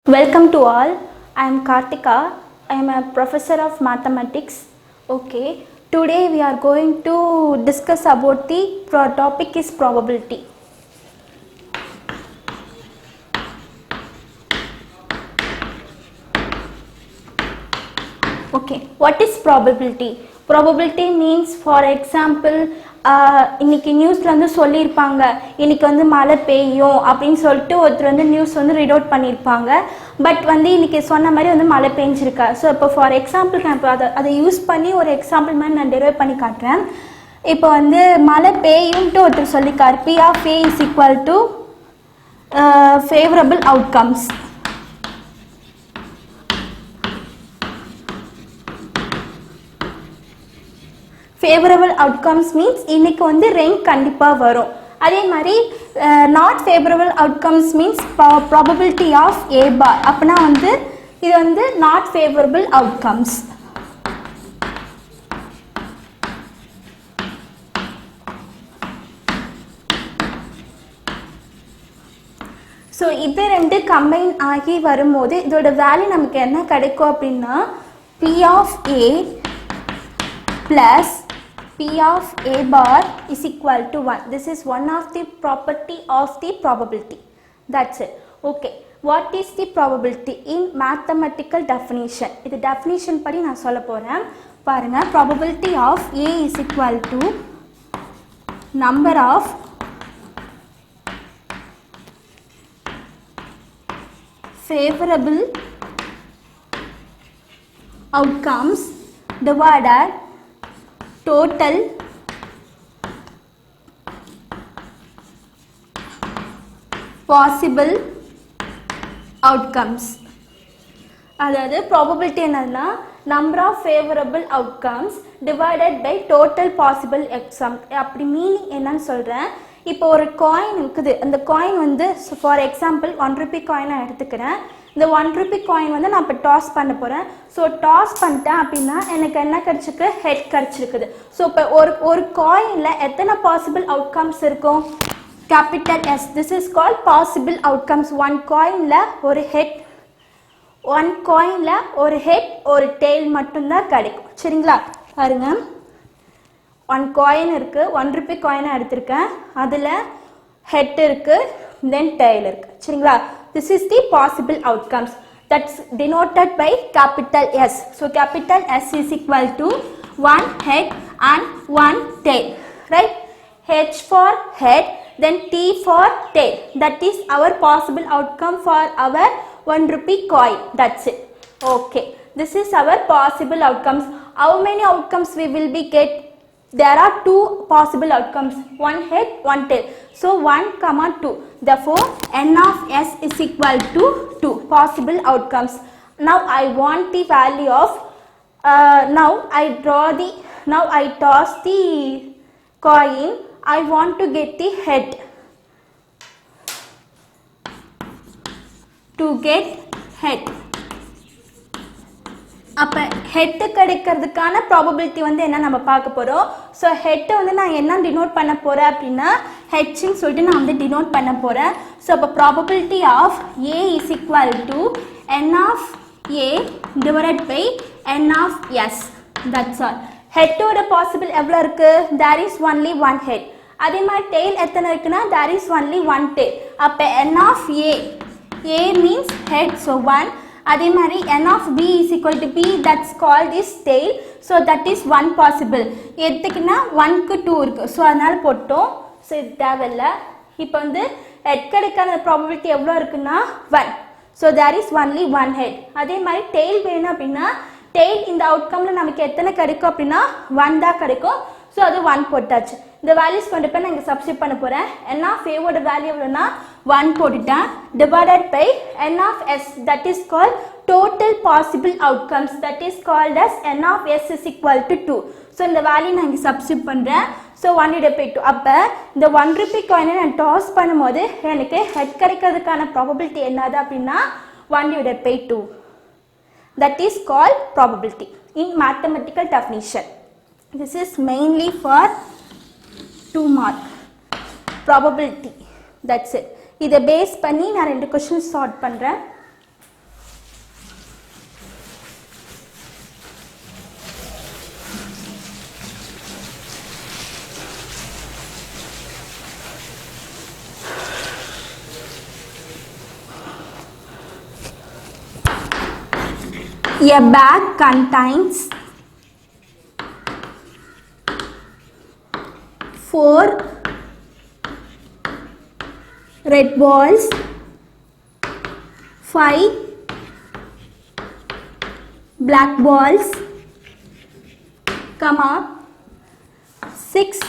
Welcome to all. I am Kartika. I am a professor of mathematics. Okay. Today we are going to discuss about the topic is probability. Okay. What is probability? Probability means, for example, இன்னைக்கு நியூஸ்ல வந்து சொல்லியிருப்பாங்க இன்னைக்கு வந்து மழை பெய்யும் அப்படின்னு சொல்லிட்டு ஒருத்தர் வந்து நியூஸ் வந்து ரீட் அவுட் பண்ணியிருப்பாங்க. பட் வந்து இன்னைக்கு சொன்ன மாதிரி வந்து மழை பெஞ்சிருக்கா. ஸோ இப்போ ஃபார் எக்ஸாம்பிள் நான் இப்போ அதை யூஸ் பண்ணி ஒரு எக்ஸாம்பிள் மாதிரி நான் டெரைவ் பண்ணி காட்டுறேன். இப்போ வந்து மழை பெய்யும்ட்டு ஒருத்தர் சொல்லிக்கார். P of A is equal to favorable outcomes. Favourable outcomes means இன்னைக்கு வந்து ரெயின் கண்டிப்பாக வரும். அதே மாதிரி not favourable outcomes means probability of A bar. அப்படின்னா வந்து இது வந்து நாட் ஃபேவரபிள் அவுட்கம்ஸ். ஸோ இது ரெண்டு கம்பைன் ஆகி வரும்போது இதோட வேல்யூ நமக்கு என்ன கிடைக்கும் அப்படின்னா P of A plus P of A bar is equal to 1. This is one of the property of the probability. That's it. Okay. What is the probability in mathematical definition? இது definition படி நான் சொல்ல போறேன். பாருங்க, probability of A is equal to number of favorable outcomes divided total possible outcomes. அதாவது probability என்னன்னா number of favorable outcomes divided by total possible outcomes. அப்படி meaning என்னன்னு சொல்றேன். இப்போ ஒரு காயின் இருக்குது. அந்த காயின் வந்து ஃபார் எக்ஸாம்பிள் 1 ரூபி காயின் நான் எடுத்துக்கிறேன். இந்த 1 ரூபி காயின் வந்து நான் இப்போ டாஸ் பண்ண போகிறேன். ஸோ டாஸ் பண்ணிட்டேன் அப்படின்னா எனக்கு என்ன கிடச்சிருக்கு? ஹெட் கிடச்சிருக்குது. ஸோ இப்போ ஒரு காயினில் எத்தனை பாசிபிள் அவுட்கம்ஸ் இருக்கும்? Capital S. This is called possible outcomes. One காயினில் ஒரு ஹெட், ஒன் காயினில் ஒரு ஹெட் ஒரு டெய்ல் மட்டும்தான் கிடைக்கும். சரிங்களா? பாருங்க, 1 காயின் இருக்குது. 1 ரூபி காயினை எடுத்திருக்கேன். அதில் ஹெட் இருக்குது, தென் டெய்ல் இருக்குது. சரிங்களா? This is the possible outcomes that's denoted by capital S. So capital S is equal to 1 head and 1 tail, right? H for head, then T for tail. That is our possible outcome for our 1 rupee coin. That's it. Okay. This is our possible outcomes. How many outcomes we will be get? There are 2 possible outcomes, 1 head, 1 tail. So 1, 2. Therefore, n of s is equal to 2 possible outcomes. Now I want the value of, now I toss the coin. I want to get the head. To get head. அப்போ head கிடைக்கிறதுக்கான probability வந்து என்ன நம்ம பார்க்க போகிறோம். So ஹெட்டை வந்து நான் என்ன டினோட் பண்ண போகிறேன் அப்படின்னா ஹெச்ன்னு சொல்லிட்டு நான் வந்து டினோட் பண்ண போகிறேன். ஸோ அப்போ probability of A is equal to N of A divided by N of S. That's all. ஹெட்டோட பாசிபிள் எவ்வளோ இருக்குது? There is only 1 head. அதே மாதிரி டெய்ல் எத்தனை இருக்குன்னா தேர் இஸ் ஒன்லி 1 டெய்ல். அப்போ n of A, A means head, so 1. அதே மாதிரி n of b is equal to b, that's called is tail. So that is 1 possible. எதுக்குன்னா 1க்கு 2 இருக்கு. ஸோ அதனால போட்டோம். ஸோ இது தேவையில்லை. இப்போ வந்து ஹெட் கிடைக்காத ப்ராபபிலிட்டி எவ்வளோ இருக்குன்னா 1. So there is only 1 head. அதே மாதிரி டெய்ல் வேணும் அப்படின்னா டெய்ல் இந்த அவுட்கமில் நமக்கு எத்தனை கிடைக்கும் அப்படின்னா 1 தான் கிடைக்கும். ஸோ அது 1 போட்டாச்சு. இந்த வேல்யூஸ் கொண்டு போய் நான் இங்கே சப்ஸ்டிட் பண்ண போகிறேன். n of a ஓட வேல்யூ எவ்வளோன்னா 1 போட்டுட்டேன். Divided by n of s, that is called total possible outcomes. That is called as n of s is equal to 2. So இந்த வேல்யூ நான் இங்கே சப்ஸ்டிட் பண்ணுறேன். So 1 divided by 2. அப்போ இந்த 1 Ruby காயினை நான் டாஸ் பண்ணும்போது எனக்கு ஹெட் கிடைக்கிறதுக்கான ப்ராபபிலிட்டி என்னது அப்படின்னா 1 divided by 2. That is called probability in mathematical definition. This is mainly for 2 mark probability. That's it. இதை பேஸ் பண்ணி நான் 2 questions சால்வ் பண்ணுறேன். A bag contains 4 red balls, 5 black balls, comma 6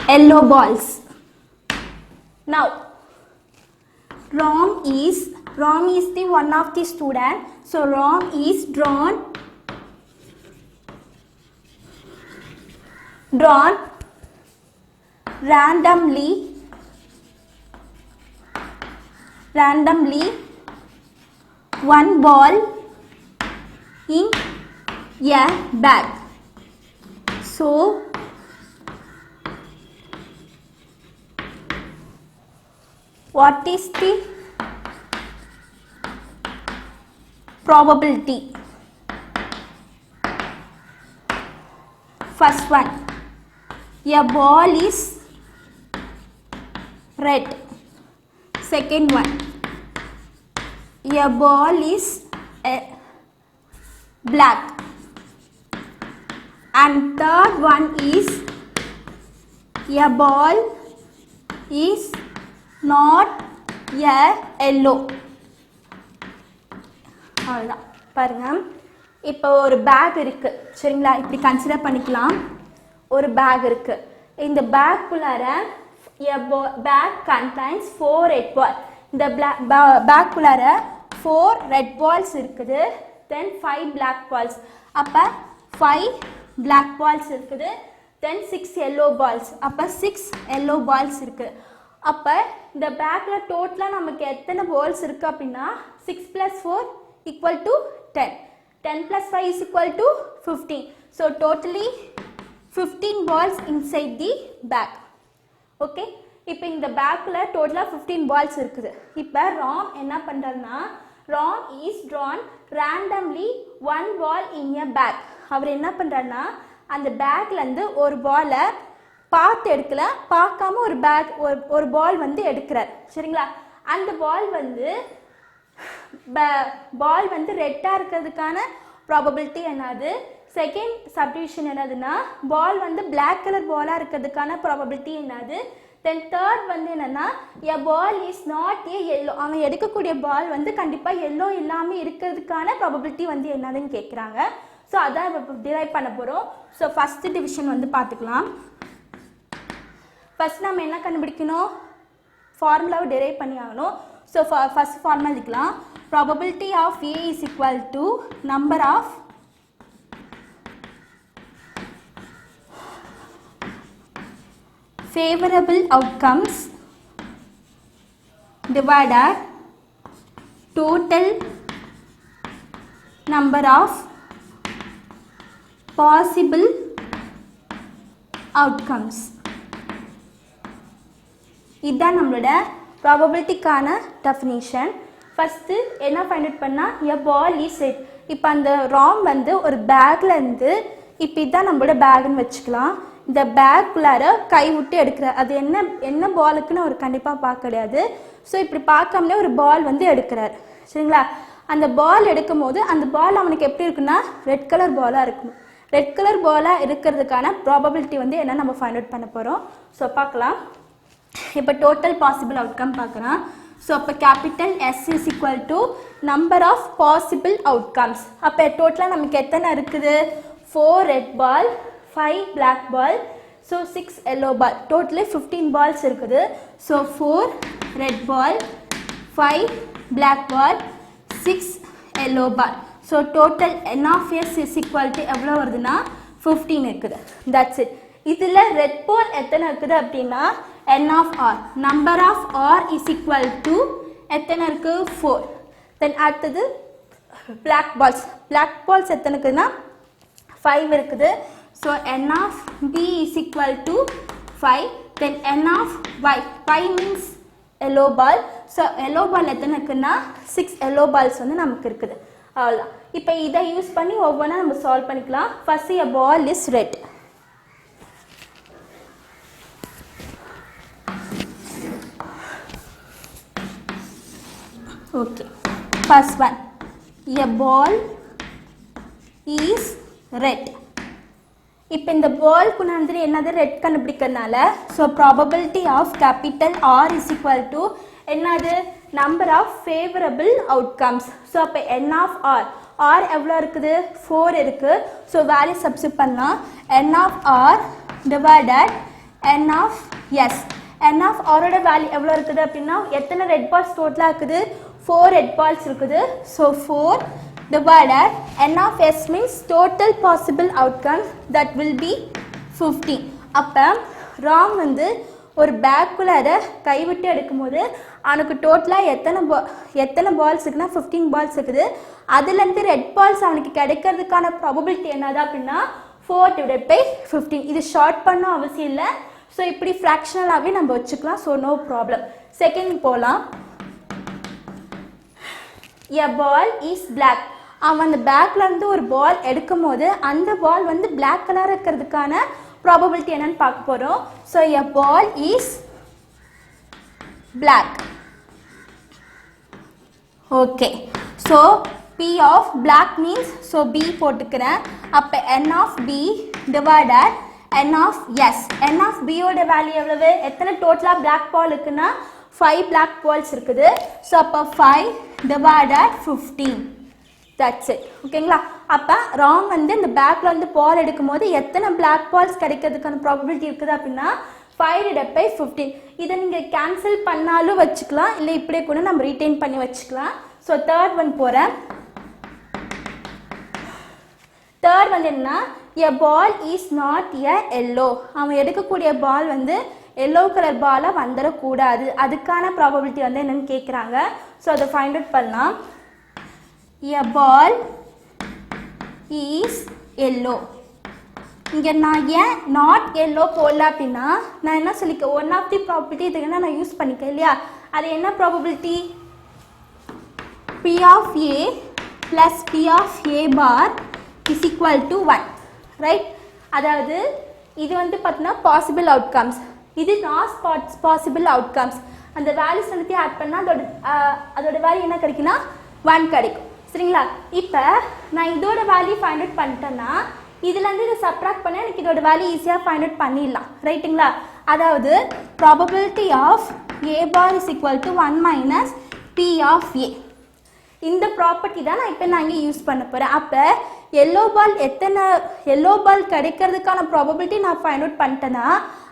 yellow balls. Now Ram is the one of the student, so Ram is drawn randomly one ball in a bag. So what is the probability? First one, a ball is red. Second one, a ball is black. And third one is a ball is not a yellow. அவ்வளோதான். பாருங்கள், இப்போ ஒரு back இருக்குது சரிங்களா, இப்படி consider பண்ணிக்கலாம். ஒரு back இருக்குது. இந்த பேக்குள்ளார பேக் கண்டைன்ஸ் 4 ரெட் பால். இந்த பேக்குள்ளார 4 ரெட் பால்ஸ் இருக்குது, தென் 5 பிளாக் பால்ஸ். அப்போ 5 பிளாக் பால்ஸ் இருக்குது, தென் 6 எல்லோ பால்ஸ். அப்போ 6 எல்லோ பால்ஸ் இருக்குது. அப்போ இந்த பேக்கில் டோட்டலாக நமக்கு எத்தனை பால்ஸ் இருக்குது அப்படின்னா 6 + 4 equal to 10. 10 plus 5 is equal to 15. So totally 15 balls inside the bag. Okay. இப்போ இந்த பேக்கில் டோட்டலாக 15 balls இருக்குது. இப்போ ராம் என்ன பண்ணுறாருன்னா, Ram is Tran randomly 1 ball in a bag. அவர் என்ன பண்ணுறாருன்னா, அந்த பேக்லேருந்து ஒரு பாலை பார்த்து எடுக்கல, பார்க்காம ஒரு பால் வந்து எடுக்கிறார் சரிங்களா. அந்த பால் வந்து ரெட்டாக இருக்கிறதுக்கான ப்ராபபிலிட்டி என்னது? செகண்ட் சப்டிவிஷன் என்னதுன்னா, பால் வந்து பிளாக் கலர் பாலாக இருக்கிறதுக்கான ப்ராபபிலிட்டி என்னது? தென் தேர்ட் வந்து என்னென்னா, எ ball is not a yellow. அவன் எடுக்கக்கூடிய பால் வந்து கண்டிப்பாக எல்லோ இல்லாமல் இருக்கிறதுக்கான ப்ராபபிலிட்டி வந்து என்னதுன்னு கேட்குறாங்க. ஸோ அதான் இப்போ டிரைவ் பண்ண போகிறோம். ஸோ ஃபஸ்ட்டு டிவிஷன் வந்து பார்த்துக்கலாம். ஃபஸ்ட் நம்ம என்ன கண்டுபிடிக்கணும்? ஃபார்முலாவை டிரைவ் பண்ணி ஆகணும். ஸோ ஃபஸ்ட் ஃபார்முலா எழுதிக்கலாம். Probability of A is equal to number of favorable outcomes divided total number of possible outcomes. இதுதான் நம்மளோட ப்ராபபிலிட்டிக்கான டெஃபினிஷன். ஃபஸ்ட்டு என்ன ஃபைண்ட் அவுட் பண்ணால், எ பால் இஸ் ரெட். இப்போ அந்த ராம் வந்து ஒரு பேக்லேருந்து, இப்போ இதுதான் நம்மளோட பேக்குன்னு வச்சுக்கலாம். இந்த பேக்குள்ளார கை விட்டு எடுக்கிற அது என்ன பாலுக்குன்னு அவர் கண்டிப்பாக பார்க்க கிடையாது. ஸோ இப்படி பார்க்காமலே ஒரு பால் வந்து எடுக்கிறார் சரிங்களா. அந்த பால் எடுக்கும் போது அந்த பால் அவனுக்கு எப்படி இருக்குன்னா ரெட் கலர் பாலாக இருக்கும். ரெட் கலர் பாலாக இருக்கிறதுக்கான ப்ராபபிலிட்டி வந்து என்ன நம்ம ஃபைண்ட் அவுட் பண்ண போகிறோம். ஸோ பார்க்கலாம். இப்போ டோட்டல் பாசிபிள் அவுட்கம் பார்க்குறான். ஸோ அப்போ capital S is equal to number of possible outcomes. அப்போ டோட்டலாக நமக்கு எத்தனை இருக்குது? 4 red ball, 5 black ball, so 6 yellow ball. Totally 15 balls இருக்குது. So 4 red ball, 5 black ball, 6 yellow ball. So total n of s is equal to எவ்வளோ வருதுன்னா 15 இருக்குது. That's it. இதில் red ball எத்தனை இருக்குது அப்படின்னா n of r. Number of r is equal to எத்தனை இருக்குது? 4. Then அடுத்தது black balls. Black balls எத்தனை இருக்குதுன்னா 5 இருக்குது. So n of b is equal to 5. Then n of y. Y means yellow ball. So yellow ball எத்தனை இருக்குன்னா 6 yellow balls வந்து நமக்கு இருக்குது. அவ்வளோதான். இப்போ இதை யூஸ் பண்ணி ஒவ்வொன்றா நம்ம சால்வ் பண்ணிக்கலாம். First a ball is red. Okay. first one, a ball is red. இப்போ இந்த பால்க்கு நான் வந்து என்னது ரெட் கண்டுபிடிக்கிறதுனால so probability of capital R is equal to என்னது number of favourable outcomes. So அப்போ என் ஆஃப் ஆர், ஆர் எவ்வளோ இருக்குது 4 இருக்குது. ஸோ வேல்யூ சப்ஸ்டிட் பண்ணலாம். N of R divided n of S. N of ஆரோட வேல்யூ எவ்வளோ இருக்குது அப்படின்னா எத்தனை ரெட் பால்ஸ் டோட்டலாக இருக்குது 4 ரெட் பால்ஸ் இருக்குது. So 4 divided n of s means total possible outcomes that will be 15. அப்போ ராம் வந்து ஒரு பேக்குள்ளார கைவிட்டு எடுக்கும்போது அவனுக்கு டோட்டலாக எத்தனை பால்ஸ் இருக்குன்னா 15 பால்ஸ் இருக்குது. அதுலேருந்து ரெட் பால்ஸ் அவனுக்கு கிடைக்கிறதுக்கான ப்ராபபிலிட்டி என்னது அப்படின்னா 4/15. இது ஷார்ட் பண்ண அவசியம் இல்லை. ஸோ இப்படி ஃப்ராக்ஷனலாகவே நம்ம வச்சுக்கலாம். So no problem. செகண்ட் போகலாம். a ball is black. அவன் அந்த பேக்லேருந்து ஒரு பால் எடுக்கும் போது அந்த பால் வந்து பிளாக் கலர் இருக்கிறதுக்கான ப்ராபபிலிட்டி என்னன்னு பார்க்க போகிறோம். So a ball is black. Okay. So p of black means so b போட்டுக்கிறேன். அப்போ n of b divided n of s. n of b ஓட வேல்யூ எவ்வளவு? எத்தனை டோட்டலாக பிளாக் பால் இருக்குன்னா 5 பிளாக் பால்ஸ் இருக்குது. ஸோ அப்போ 5 divided 15. That's it. ஓகேங்களா? அப்போ ராங் வந்து இந்த பேக்கில் வந்து பால் எடுக்கும் போது எத்தனை பிளாக் பால்ஸ் கிடைக்கிறதுக்கான ப்ராபபிலிட்டி இருக்குது அப்படின்னா 5/15. இதை நீங்கள் கேன்சல் பண்ணாலும் வச்சுக்கலாம், இல்லை இப்படியே கூட நம்ம ரீட்டைன் பண்ணி வச்சுக்கலாம். ஸோ தேர்ட் ஒன் போகிறேன். தேர்ட் வந்து என்னன்னா a ball is not a yellow. அவன் எடுக்கக்கூடிய பால் வந்து எல்லோ கலர் பாலாக வந்துடக்கூடாது. அதுக்கான ப்ராபபிலிட்டி வந்து என்னென்னு கேட்குறாங்க. ஸோ அதை ஃபைண்ட் அவுட் பண்ணலாம். a ball is yellow. இங்கே நான் ஏன் நாட் எல்லோ போடல அப்படின்னா நான் என்ன சொல்லிக்க ஒன் ஆஃப் தி ப்ராபபிலிட்டி இதுக்கு நான் யூஸ் பண்ணிக்க இல்லையா. அது என்ன probability? p of a plus p of a bar is equal to 1. Right? அதாவது இது வந்து பார்த்தீங்கன்னா பாசிபிள் அவுட்கம்ஸ், இது நாட் பாசிபிள் அவுட்கம்ஸ். அந்த வேல்யூஸ் எல்லாத்தையும் ஆட் பண்ணால் அதோட வேல்யூ என்ன கிடைக்குன்னா 1 கிடைக்கும். சரிங்களா? இப்போ நான் இதோட வேல்யூ ஃபைண்ட் அவுட் பண்ணிட்டேன்னா இதுலேருந்து இதை சப்ராக்ட் பண்ண எனக்கு இதோட வேல்யூ ஈஸியாக ஃபைண்ட் அவுட் பண்ணிடலாம். ரைட்டுங்களா? அதாவது probability of a bar is equal to 1 minus p of a. இந்த ப்ராப்பர்ட்டி தான் நான் இங்கே யூஸ் பண்ண போகிறேன். அப்போ எல்லோ பால் கிடைக்கிறதுக்கான ப்ராபபிலிட்டி நான் ஃபைண்ட் அவுட் பண்ணிட்டேன்னா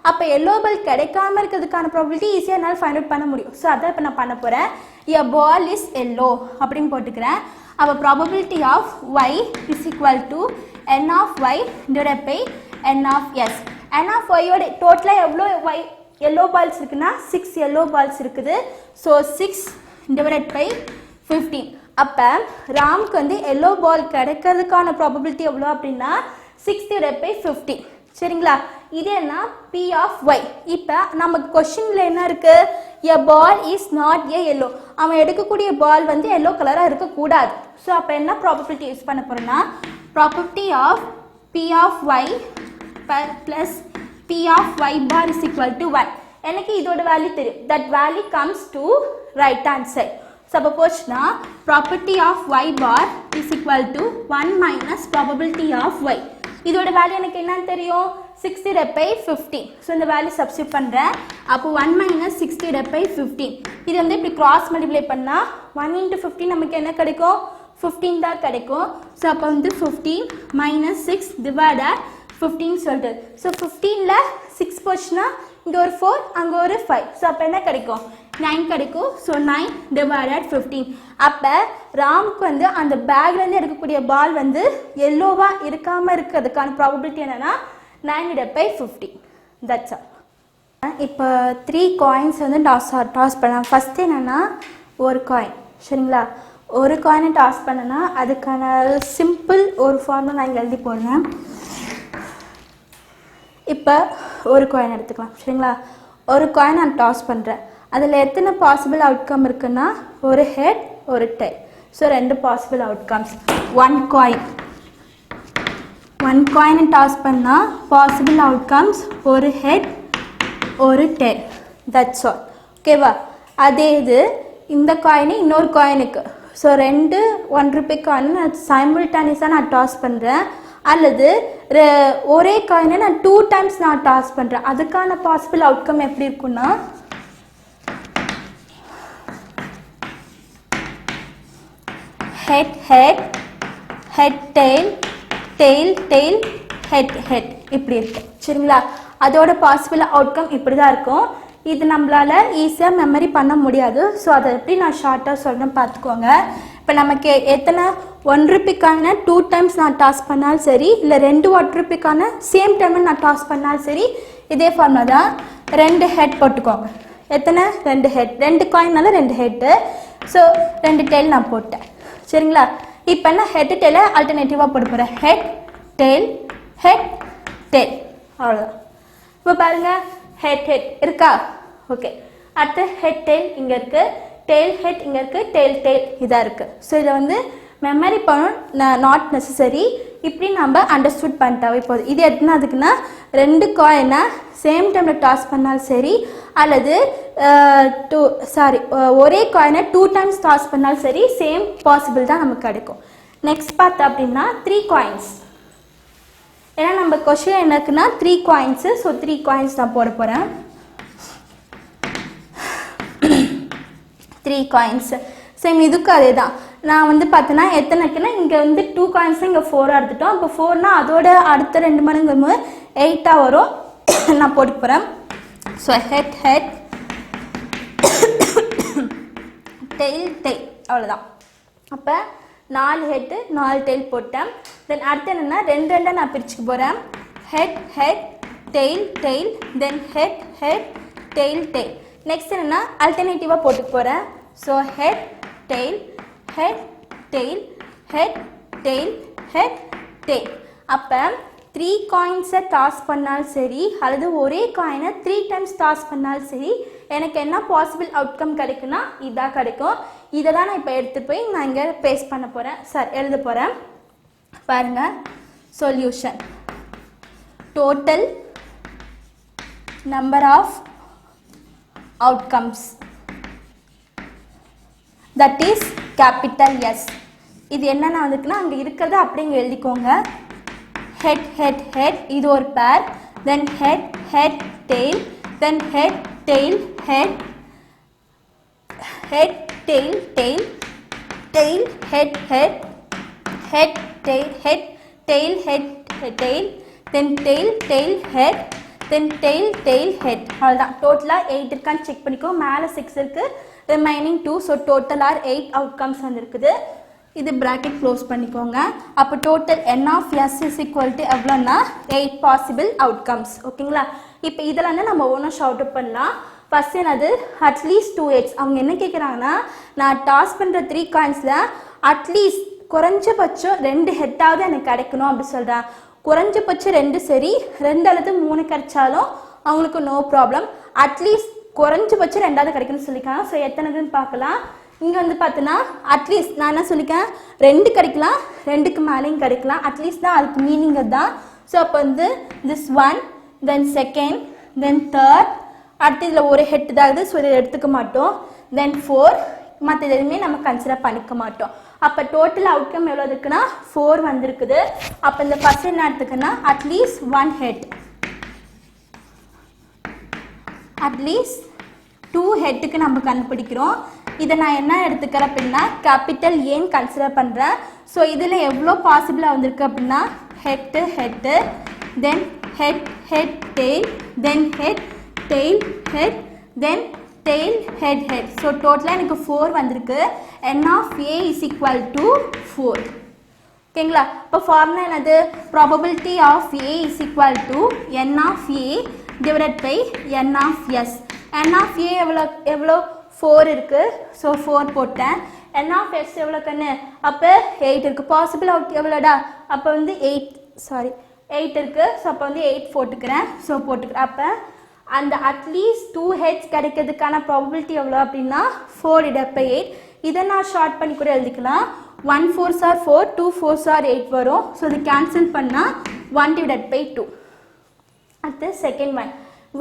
அப்போ எல்லோ பால் கிடைக்காம இருக்கிறதுக்கான ப்ராபபிலிட்டி ஈஸியாக என்னால் ஃபைண்ட் அவுட் பண்ண முடியும். ஸோ அதான் இப்போ நான் பண்ண போகிறேன். a ball is yellow அப்படின்னு போட்டுக்கிறேன். அப்போ probability of y is equal to n of y divided by n of s. n of y ஓட டோட்டலாக எவ்வளோ எல்லோ பால்ஸ் இருக்குன்னா 6 எல்லோ பால்ஸ் இருக்குது. So 6 divided by 15. அப்போ ராம்க்கு வந்து எல்லோ பால் கிடைக்கிறதுக்கான ப்ராபபிலிட்டி எவ்வளோ அப்படின்னா 6/15. சரிங்களா? இது என்ன? p of y. இப்போ நமக்கு கொஸ்டினில் என்ன இருக்குது? a ball is not a yellow. அவன் எடுக்கக்கூடிய பால் வந்து எல்லோ கலராக இருக்கக்கூடாது. ஸோ அப்போ என்ன ப்ராபபிலிட்டி யூஸ் பண்ண போகிறோன்னா probability of p of y plus p of y bar is equal to 1. எனக்கு இதோட வேல்யூ தெரியும். That value comes to right hand side. Suppose na property of y bar is equal to 1 minus probability of y. இதோட value எனக்கு என்னன்னு தெரியும்? 60/15. So இந்த value substitute பண்ணுறேன். அப்போ 1 minus 60/15. இது வந்து இப்படி கிராஸ் மல்டிப்ளை பண்ணால் 1 into 15 நமக்கு என்ன கிடைக்கும்? 15 தான் கிடைக்கும். ஸோ அப்போ வந்து 15 minus 6 divided 15 சொல்லிட்டு. ஸோ 15ல் 6 போச்சுன்னா இங்கே ஒரு 4 அங்கே ஒரு 5. ஸோ அப்போ என்ன கிடைக்கும்? 9 கிடைக்கும். So 9 divided 15. அப்போ ராம்க்கு வந்து அந்த பேக்லேருந்து எடுக்கக்கூடிய பால் வந்து எல்லோவாக இருக்காமல் இருக்கிறதுக்கான ப்ராபபிலிட்டி என்னென்னா 9/15. That's all. இப்போ 3 காயின்ஸ் வந்து டாஸ் பண்ணலாம். ஃபஸ்ட்டு என்னென்னா ஒரு காயின். சரிங்களா? ஒரு காயினை டாஸ் பண்ணனா அதுக்கான சிம்பிள் ஒரு ஃபார்முலா நான் இங்கே எழுதி போடுறேன். இப்போ ஒரு காயின் எடுத்துக்கலாம். சரிங்களா? ஒரு காயின் நான் டாஸ் பண்ணுறேன். அதில் எத்தனை பாசிபிள் அவுட்கம் இருக்குன்னா ஒரு ஹெட் ஒரு tail. So 2 possible outcomes. One காயினை டாஸ் பண்ணால் பாசிபிள் அவுட்கம்ஸ் ஒரு ஹெட் ஒரு டெல். That's all. ஓகேவா? அதே இது இந்த காயினு இன்னொரு காயினுக்கு. ஸோ 2 1 ரூபி காயின் நான் சைமில்டேனியஸாக நான் டாஸ் பண்ணுறேன், அல்லது ஒரே காயினை நான் 2 டைம்ஸ் நான் டாஸ் பண்ணுறேன். அதுக்கான பாசிபிள் அவுட்கம் எப்படி இருக்குன்னா head head head tail tail tail head head இப்படி இருக்கும். சரிங்களா? அதோட பாசிபிள் அவுட்கம் இப்படி தான் இருக்கும். இது நம்மளால் ஈஸியாக மெமரி பண்ண முடியாது. ஸோ அதை எப்படி நான் ஷார்ட்டாக சொல்கிறேன் பார்த்துக்கோங்க. இப்போ நமக்கு எத்தனை 1 ரூபிக்கான 2 டைம்ஸ் நான் டாஸ் பண்ணாலும் சரி, இல்லை 2 1 ரூபிக்கான சேம் டைமில் நான் டாஸ் பண்ணாலும் சரி, இதே ஃபார்முலா தான். 2 ஹெட் போட்டுக்கோங்க. எத்தனை? 2 ஹெட். 2 காயினால 2 ஹெட்டு. ஸோ 2 டெயில் நான் போட்டேன். சரிங்களா? இப்போ நான் ஹெட் டெயிலை ஆல்டர்னேட்டிவாக போட்டு போகிறேன். ஹெட் டெயில் ஹெட் டெயில், அவ்வளோதான். இப்போ பாருங்கள், ஹெட் ஹெட் இருக்கா? ஓகே. அடுத்து ஹெட் டெயில் இங்கே இருக்குது, டெயில் ஹெட் இங்கே இருக்குது, டெயில் டெயில் இதாக இருக்குது. ஸோ இதை வந்து மெமரி பண்ணணும் நாட் நெசசரி. இப்படி நம்ம அண்டர்ஸ்டுட் பண்ணிட்டாவே போதும். இது எதுனாதுக்குன்னா 2 காயினை சேம் டைமில் டாஸ் பண்ணாலும் சரி, அல்லது ஒரே காயினை 2 டைம்ஸ் டாஸ் பண்ணாலும் சரி, சேம் பாசிபிள் தான் நமக்கு கிடைக்கும். நெக்ஸ்ட் பார்த்தா அப்படின்னா 3 காயின்ஸ். ஏன்னா நம்ம கொஷின் என்னக்குன்னா 3 காயின்ஸு. ஸோ 3 காயின்ஸ் நான் போட போகிறேன். 3 காயின்ஸ் சேம் இதுக்கு அதே தான். நான் வந்து பார்த்தேன்னா எத்தனைக்குன்னா இங்கே வந்து 2 காயின்ஸ் இங்கே 4 எடுத்துட்டோம். இப்போ 4னா அதோட அடுத்த 2 மடங்கு 8 வரும். நான் போட்டு போகிறேன். So head head tail tail, அவ்வளோதான். அப்போ 4 ஹெட்டு 4 டெயில் போட்டேன். தென் அடுத்து என்னென்னா 2 2 நான் பிரிச்சுக்க போகிறேன். Head head tail tail, then head head tail tail. Next என்னென்னா அல்டர்னேட்டிவாக போட்டுக்க போகிறேன். So head tail head tail head tail head tail. அப்போ 3 காயின்ஸை டாஸ் பண்ணாலும் சரி, அல்லது ஒரே காயினை 3 டைம்ஸ் டாஸ் பண்ணாலும் சரி, எனக்கு என்ன பாசிபிள் அவுட்கம் கிடைக்குன்னா இதாக கிடைக்கும். இதை தான் நான் இப்போ எடுத்துகிட்டு போய் நான் இங்கே பேஸ்ட் பண்ண போகிறேன், எழுத போகிறேன். பாருங்கள், solution total number of outcomes, that is capital S. இது என்னன்னா வந்துக்குன்னா அங்கே இருக்கிறத அப்படி இங்கே எழுதிக்கோங்க. ஹெட் ஹெட் ஹெட் இது ஒரு pair, then head head tail, then head tail head head tail tail tail head head head tail head tail head tail, then tail tail head, then tail tail head. அவ்வளோதான். டோட்டலாக 8 இருக்கான்னு check பண்ணிக்கோ. மேலே 6 இருக்குது, remaining 2. So டோட்டலாக 8 outcomes வந்துருக்குது. இது bracket close பண்ணிக்கோங்க. அப்போ total n of S is equal to எவ்வளோன்னா 8 பாசிபிள் அவுட்கம்ஸ். ஓகேங்களா? இப்போ இதில் வந்து நம்ம ஒன்றும் ஷவுட் அவுட் பண்ணலாம். ஃபஸ்ட் என்னது? At least 2 heads. அவங்க என்ன கேட்குறாங்கன்னா, நான் டாஸ் பண்ணுற 3 காயின்ஸில் அட்லீஸ்ட் குறைஞ்சபட்சம் 2 ஹெட்டாவது எனக்கு கிடைக்கணும் அப்படி சொல்கிறேன். குறைஞ்சபட்சம் 2 சரி, 2 அல்லது 3 கிடைச்சாலும் அவங்களுக்கு நோ ப்ராப்ளம். அட்லீஸ்ட் குறைஞ்சபட்சம் 2வது கிடைக்குன்னு சொல்லிக்கலாம். ஸோ எத்தனைதுன்னு பார்க்கலாம். இங்கே வந்து பார்த்தோன்னா அட்லீஸ்ட் நான் என்ன சொல்லிக்கேன், 2 கிடைக்கலாம், 2க்கு மேலேயும் கிடைக்கலாம். அட்லீஸ்ட் தான் அதுக்கு மீனிங் தான். ஸோ அப்போ வந்து this 1, then second, then third, அடுத்து இதில் ஒரு ஹெட் தான். ஸோ இதை எடுத்துக்க மாட்டோம். தென் 4, மற்ற எதுவுமே நம்ம கன்சிடர் பண்ணிக்க மாட்டோம். அப்போ டோட்டல் அவுட்கம் எவ்வளோ இருக்குன்னா 4 வந்திருக்குது. அப்போ இந்த ஃபர்ஸ்ட் என்ன எடுத்துக்குன்னா அட்லீஸ்ட் 1 ஹெட், அட்லீஸ்ட் 2 ஹெட்டுக்கு நம்ம கண்டுபிடிக்கிறோம். இதை நான் என்ன எடுத்துக்கிறேன் அப்படின்னா கேபிட்டல் ஏன்னு கன்சிடர் பண்ணுறேன். ஸோ இதில் எவ்வளோ பாசிபிளாக வந்திருக்கு அப்படின்னா head head, then head head tail, then head tail head, then tail head head. So டோட்டலாக எனக்கு 4 வந்திருக்கு. n of a is equal to 4. ஓகேங்களா? இப்போ ஃபார்முலா என்னது? Probability of a is equal to n of a divided by n of s. n of a எவ்வளோ 4 இருக்குது. So 4 போட்டேன். n of s எவ்வளோ கண்ணு? அப்போ 8 இருக்குது. பாசிபிள் அவுட் எவ்வளோடா? அப்போ வந்து 8 இருக்குது. ஸோ அப்போ வந்து 8 போட்டுக்கிறேன். ஸோ போட்டுக்கிறேன். அப்போ அந்த அட்லீஸ்ட் 2 ஹெட்ஸ் கிடைக்கிறதுக்கான ப்ராபபிலிட்டி எவ்வளோ அப்படின்னா 4 divided by 8. இதை நான் ஷார்ட் பண்ணி கூட எழுதிக்கலாம். 1 4s are 4, 2 4s are 8 வரும். ஸோ இது கேன்சல் பண்ணால் 1 divided by 2. அடுத்து செகண்ட்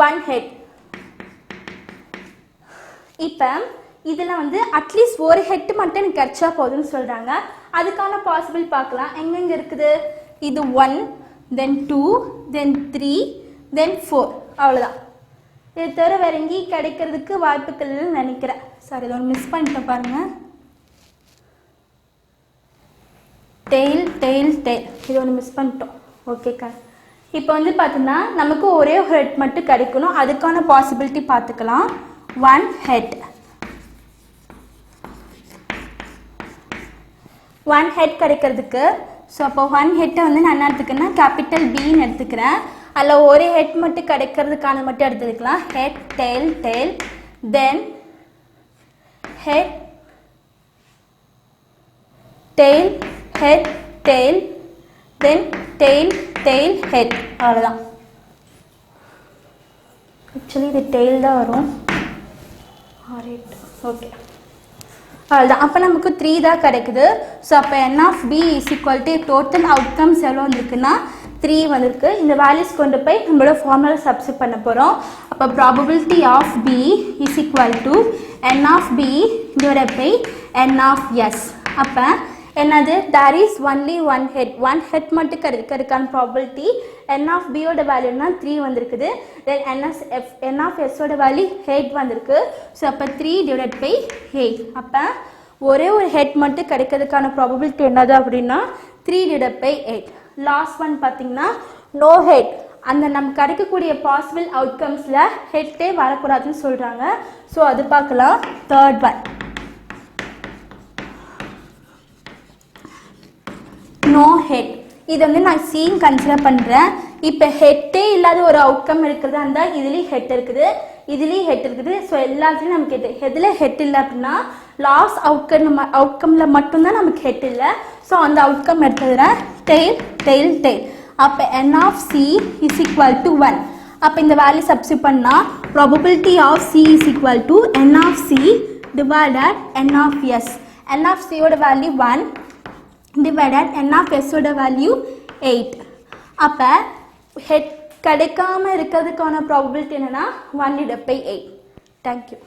1 ஹெட். இப்போ இதில் வந்து அட்லீஸ்ட் ஒரு ஹெட் மட்டும் எனக்கு கிடைச்சா போதும்னு சொல்கிறாங்க. அதுக்கான பாசிபிள் பார்க்கலாம். எங்கெங்கே இருக்குது? இது 1, then 2, then 3, then 4. அவ்வளோதான். இது தவிர வேறு எங்கேயும் கிடைக்கிறதுக்கு வாய்ப்புகள்னு நினைக்கிறேன். சாரி, இதை ஒன்று மிஸ் பண்ணிட்டேன் பாருங்கள். டெய்ல் டெய்ல் டெய்ல் இது ஒன்று மிஸ் பண்ணிட்டோம். ஓகேக்கா. இப்போ வந்து பார்த்தீங்கன்னா நமக்கு ஒரே ஒரு ஹெட் மட்டும் கிடைக்கணும். அதுக்கான பாசிபிலிட்டி பார்த்துக்கலாம். 1 head. 1 head கிடைக்கிறதுக்கு ஸோ அப்போ 1 ஹெட்டை வந்து நான் என்ன எடுத்துக்கிறேன்னா கேபிட்டல் பின்னு எடுத்துக்கிறேன். அதில் ஒரு ஹெட் மட்டும் கிடைக்கிறதுக்கான மட்டும் எடுத்துக்கலாம். Head tail tail then head tail head tail then tail tail head. அவ்வளோதான். ஆக்சுவலி இது டெய்ல் தான் வரும். ஓகே, அவ்வளோதான். அப்போ நமக்கு 3 தான் கிடைக்குது. ஸோ அப்போ n of b is equal to total outcomes எவ்வளோ வந்திருக்குன்னா 3 வந்திருக்கு. இந்த வேல்யூஸ் கொண்டு போய் நம்மளோட ஃபார்முலா சப்ஸ்டிட் பண்ண போகிறோம். அப்போ probability of b is equal to n of b divided by n of s. அப்போ என்னது? There is only one head மட்டும் கிடைக்கிறதுக்கான ப்ராபபிலிட்டி n of b ஓட வேல்யூனா 3 வந்திருக்குது. தென் n of s ஓட வேல்யூ 8 வந்திருக்கு. ஸோ அப்போ 3 டிவைடட் பை 8. அப்போ ஒரே ஒரு ஹெட் மட்டும் கிடைக்கிறதுக்கான ப்ராபபிலிட்டி என்னது அப்படின்னா 3 டிவைடட் பை 8. லாஸ்ட் ஒன் பார்த்தீங்கன்னா நோ ஹெட். அந்த நம்ம கிடைக்கக்கூடிய பாசிபிள் அவுட்கம்ஸில் ஹெட்டே வரக்கூடாதுன்னு சொல்கிறாங்க. ஸோ அது பார்க்கலாம். Third one no head. இது வந்து நான் சீன் கன்சிடர் பண்ணுறேன். இப்போ ஹெட்டே இல்லாத ஒரு அவுட்கம் இருக்கிறதா இருந்தால் இதுலேயும் ஹெட் இருக்குது, இதுலேயும் ஹெட் இருக்குது. ஸோ எல்லாத்துலேயும் நமக்கு ஹெட். எதில் ஹெட் இல்லை அப்படின்னா லாஸ்ட் அவுட்கமில் மட்டும்தான் நமக்கு ஹெட் இல்லை. ஸோ அந்த அவுட்கம் எடுத்ததுனா டெய்ல் டெய்ல் டெய்ல். அப்போ n of c is equal to 1. அப்போ இந்த வேல்யூ சப்ஸ்டிட் பண்ணால் probability of c is equal to n of c divided n of s. n of c ஓட value 1 divided n of s ஓட value 8. அப்போ head கிடைக்காம இருக்கிறதுக்கான probability என்னன்னா 1 divided by 8. Thank you.